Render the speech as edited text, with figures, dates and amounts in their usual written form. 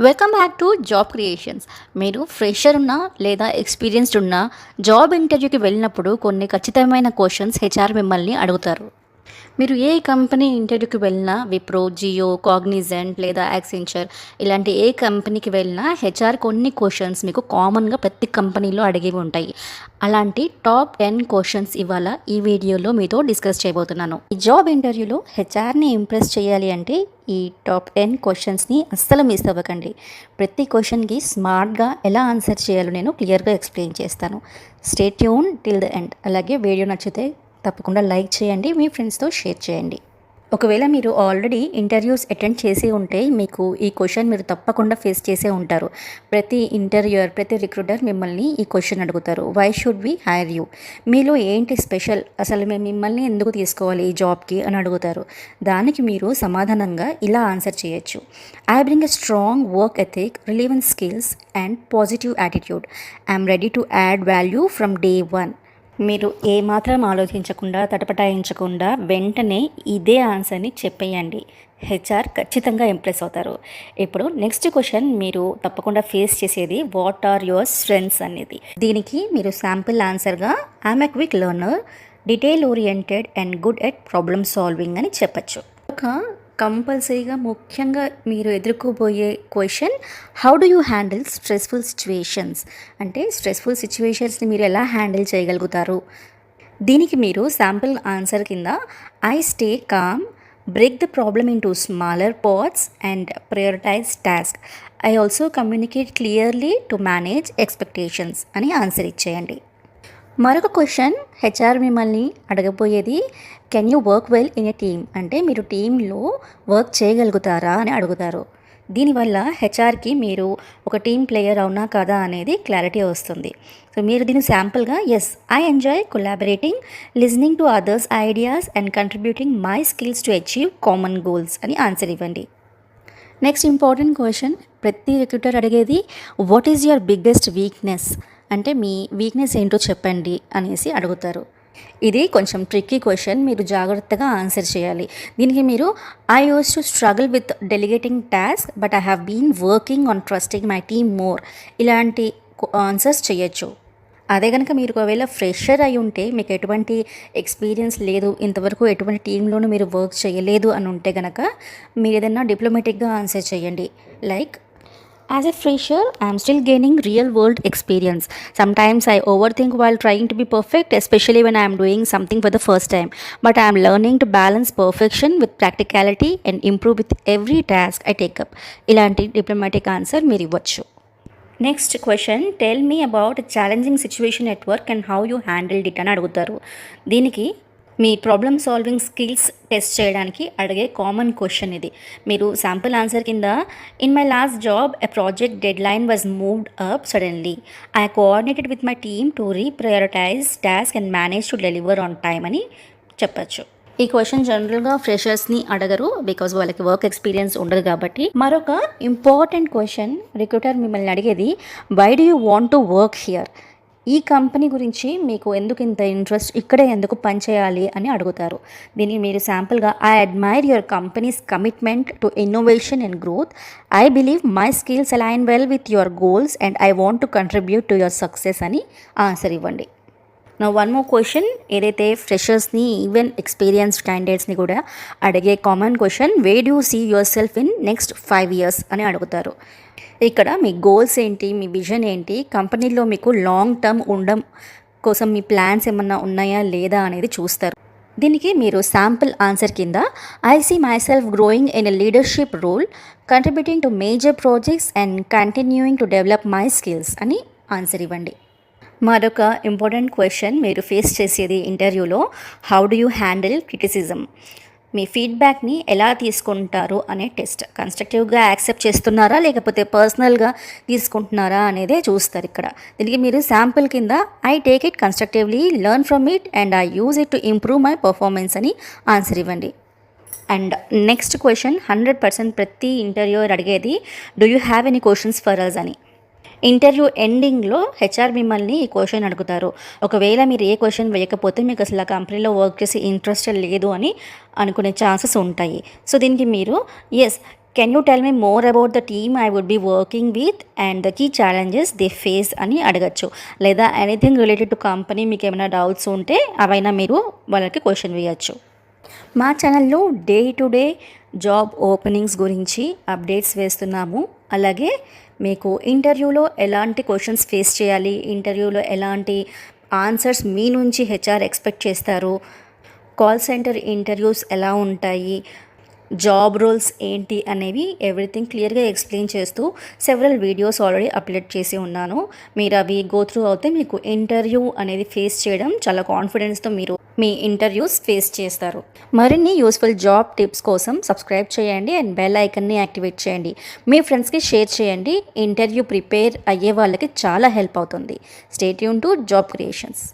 Welcome back to job creations. మీరు fresher ఉన్నా లేదా ఎక్స్పీరియన్స్డ్ ఉన్నా జాబ్ ఇంటర్వ్యూకి వెళ్ళినప్పుడు కొన్ని ఖచ్చితమైన క్వశ్చన్స్ హెచ్ఆర్ మిమ్మల్ని అడుగుతారు. మీరు ఏ కంపెనీ ఇంటర్వ్యూకి వెళ్ళినా విప్రో, జియో, కాగ్నిజెంట్ లేదా యాక్సెంచర్ ఇలాంటి ఏ కంపెనీకి వెళ్ళినా హెచ్ఆర్ కొన్ని క్వశ్చన్స్ మీకు కామన్గా ప్రతి కంపెనీలో అడిగేవి ఉంటాయి. అలాంటి టాప్ 10 క్వశ్చన్స్ ఇవాళ ఈ వీడియోలో మీతో డిస్కస్ చేయబోతున్నాను. ఈ జాబ్ ఇంటర్వ్యూలో హెచ్ఆర్ని ఇంప్రెస్ చేయాలి అంటే ఈ టాప్ 10 క్వశ్చన్స్ని అస్సలు మిస్ అవ్వకండి. ప్రతి క్వశ్చన్కి స్మార్ట్గా ఎలా ఆన్సర్ చేయాలో నేను క్లియర్గా ఎక్స్ప్లెయిన్ చేస్తాను. Stay tune till the end. అలాగే వీడియో నచ్చితే తప్పకుండా లైక్ చేయండి, మీ ఫ్రెండ్స్తో షేర్ చేయండి. ఒకవేళ మీరు ఆల్రెడీ ఇంటర్వ్యూస్ అటెండ్ చేసి ఉంటే మీకు ఈ క్వశ్చన్ మీరు తప్పకుండా ఫేస్ చేసే ఉంటారు. ప్రతి ఇంటర్వ్యూయర్, ప్రతి రిక్రూటర్ మిమ్మల్ని ఈ క్వశ్చన్ అడుగుతారు. Why should we hire you? మీలో ఏంటి స్పెషల్? అసలు మేము మిమ్మల్ని ఎందుకు తీసుకోవాలి ఈ జాబ్కి అని అడుగుతారు. దానికి మీరు సమాధానంగా ఇలా ఆన్సర్ చేయొచ్చు. I bring a strong work ethic, relevant skills and positive attitude. I'm ready to add value from day 1. మీరు ఏమాత్రం ఆలోచించకుండా, తటపటాయించకుండా వెంటనే ఇదే ఆన్సర్ని చెప్పేయండి. హెచ్ఆర్ ఖచ్చితంగా ఇంప్రెస్ అవుతారు. ఇప్పుడు నెక్స్ట్ క్వశ్చన్ మీరు తప్పకుండా ఫేస్ చేసేది వాట్ ఆర్ యువర్ స్ట్రెంగ్స్ అనేది. దీనికి మీరు శాంపిల్ ఆన్సర్గా I'm a quick learner, detail oriented and good at problem solving అని చెప్పచ్చు. ఒక కంపల్సరీగా ముఖ్యంగా మీరు ఎదుర్కోబోయే question, how do you handle stressful situations? అంటే స్ట్రెస్ఫుల్ సిచ్యువేషన్స్ని మీరు ఎలా హ్యాండిల్ చేయగలుగుతారు? దీనికి మీరు శాంపుల్ ఆన్సర్ కింద I stay calm, break the problem in to smaller parts and prioritise task. I also communicate clearly to manage expectations అని answer ఇచ్చేయండి. మరొక క్వశ్చన్ హెచ్ఆర్ మిమ్మల్ని అడగబోయేది, can you work well in a team? అంటే మీరు టీంలో work చేయగలుగుతారా అని అడుగుతారు. దీనివల్ల హెచ్ఆర్కి మీరు ఒక టీమ్ ప్లేయర్ అవునా కదా అనేది క్లారిటీ వస్తుంది. సో మీరు దీన్ని శాంపుల్గా yes, I enjoy collaborating, listening to others ideas and contributing my skills to achieve common goals అని ఆన్సర్ ఇవ్వండి. నెక్స్ట్ ఇంపార్టెంట్ క్వశ్చన్ ప్రతి రిక్రూటర్ అడిగేది, what is your biggest weakness? అంటే మీ వీక్నెస్ ఏంటో చెప్పండి అనేసి అడుగుతారు. ఇది కొంచెం ట్రిక్కీ క్వశ్చన్, మీరు జాగ్రత్తగా ఆన్సర్ చేయాలి. దీనికి మీరు I use to struggle with delegating task but I have been working on trusting my team more, ఇలాంటి ఆన్సర్స్ చేయొచ్చు. అదే కనుక మీరు ఒకవేళ ఫ్రెషర్ అయి ఉంటే, మీకు ఎటువంటి ఎక్స్పీరియన్స్ లేదు, ఇంతవరకు ఎటువంటి టీంలోనూ మీరు వర్క్ చేయలేదు అని ఉంటే కనుక మీరు ఏదైనా డిప్లొమాటిక్గా ఆన్సర్ చేయండి. Like, as a fresher, I am still gaining real world experience. Sometimes I overthink while trying to be perfect, especially when I am doing something for the first time. But I am learning to balance perfection with practicality and improve with every task I take up. ఇలాంటి diplomatic answer మీరు ఇవ్వచ్చు. Next question, tell me about challenging situation at work and how you handled it అని అడుగుతారు. దీనికి మీ problem solving skills test చేయడానికి అడిగే common question ఇది. మీరు శాంపుల్ ఆన్సర్ కింద, in my last job a project deadline was moved up suddenly, I coordinated with my team to reprioritise task and manage to deliver on time అని చెప్పచ్చు. ఈ question జనరల్గా ఫ్రెషర్స్ని అడగరు, because వాళ్ళకి work experience ఉండదు కాబట్టి. మరొక ఇంపార్టెంట్ క్వశ్చన్ రిక్రూటర్ మిమ్మల్ని అడిగేది, why do you want to work here? ఈ కంపెనీ గురించి మీకు ఎందుకు ఇంత ఇంట్రెస్ట్, ఇక్కడే ఎందుకు పనిచేయాలి అని అడుగుతారు. దీన్ని మీరు శాంపుల్గా, I admire your company's commitment to innovation and growth, I believe my skills align well with your goals and I want to contribute to your success అని ఆన్సర్ ఇవ్వండి. నా వన్ మోర్ క్వశ్చన్, ఏదైతే ఫ్రెషర్స్ని ఈవెన్ ఎక్స్పీరియన్స్డ్ క్యాండిడేట్స్ని కూడా అడిగే common question, where do see yourself in next 5 years అని అడుగుతారు. ఇక్కడ మీ గోల్స్ ఏంటి, మీ విజన్ ఏంటి, కంపెనీలో మీకు లాంగ్ టర్మ్ ఉండడం కోసం మీ ప్లాన్స్ ఏమన్నా ఉన్నాయా లేదా అనేది చూస్తారు. దీనికి మీరు శాంపుల్ ఆన్సర్ కింద, I see myself growing in a leadership role, contributing to major projects and continuing to develop my skills అని ఆన్సర్ ఇవ్వండి. మరొక ఇంపార్టెంట్ క్వశ్చన్ మీరు ఫేస్ చేసేది ఇంటర్వ్యూలో, how do you handle criticism? మీ ఫీడ్బ్యాక్ని ఎలా తీసుకుంటారు అనే టెస్ట్. కన్స్ట్రక్టివ్గా యాక్సెప్ట్ చేస్తున్నారా లేకపోతే పర్సనల్గా తీసుకుంటున్నారా అనేదే చూస్తారు ఇక్కడ. దీనికి మీరు శాంపుల్ కింద, I take it constructively, learn from it and I use it to improve my performance అని ఆన్సర్ ఇవ్వండి. అండ్ నెక్స్ట్ క్వశ్చన్ 100% ప్రతి ఇంటర్వ్యూర్ అడిగేది, do you have any questions for us అని. ఇంటర్వ్యూ ఎండింగ్లో హెచ్ఆర్ మిమ్మల్ని ఈ క్వశ్చన్ అడుగుతారు. ఒకవేళ మీరు ఏ క్వశ్చన్ వేయకపోతే మీకు అసలు ఆ కంపెనీలో వర్క్ చేసి ఇంట్రెస్ట్ లేదు అని అనుకునే ఛాన్సెస్ ఉంటాయి. సో దీనికి మీరు yes, can you tell me more about the team I would be working with and the key challenges they face అని అడగచ్చు. లేదా ఎనీథింగ్ రిలేటెడ్ టు కంపెనీ మీకు ఏమైనా డౌట్స్ ఉంటే అవైనా మీరు వాళ్ళకి క్వశ్చన్ వేయచ్చు. మా ఛానల్లో day to day job openings గురించి అప్డేట్స్ వేస్తున్నాము. అలాగే మీకు ఇంటర్వ్యూలో ఎలాంటి క్వశ్చన్స్ ఫేస్ చేయాలి, ఇంటర్వ్యూలో ఎలాంటి ఆన్సర్స్ మీ నుంచి హెచ్ఆర్ ఎక్స్పెక్ట్ చేస్తారు, కాల్ సెంటర్ ఇంటర్వ్యూస్ ఎలా ఉంటాయి, జాబ్ రోల్స్ ఏంటి అనేవి ఎవ్రీథింగ్ క్లియర్గా ఎక్స్ప్లెయిన్ చేస్తూ సెవరల్ వీడియోస్ ఆల్రెడీ అప్లోడ్ చేసి ఉన్నాను. మీరు అవి గో త్రూ అవుతే మీకు ఇంటర్వ్యూ అనేది ఫేస్ చేయడం చాలా కాన్ఫిడెన్స్తో మీరు మీ ఇంటర్వ్యూస్ ఫేస్ చేస్తారు. మరిన్ని యూస్ఫుల్ జాబ్ టిప్స్ కోసం సబ్స్క్రైబ్ చేయండి అండ్ బెల్ ఐకన్ని యాక్టివేట్ చేయండి. మీ ఫ్రెండ్స్కి షేర్ చేయండి. ఇంటర్వ్యూ ప్రిపేర్ అయ్యే వాళ్ళకి చాలా హెల్ప్ అవుతుంది. Stay tune to job creations.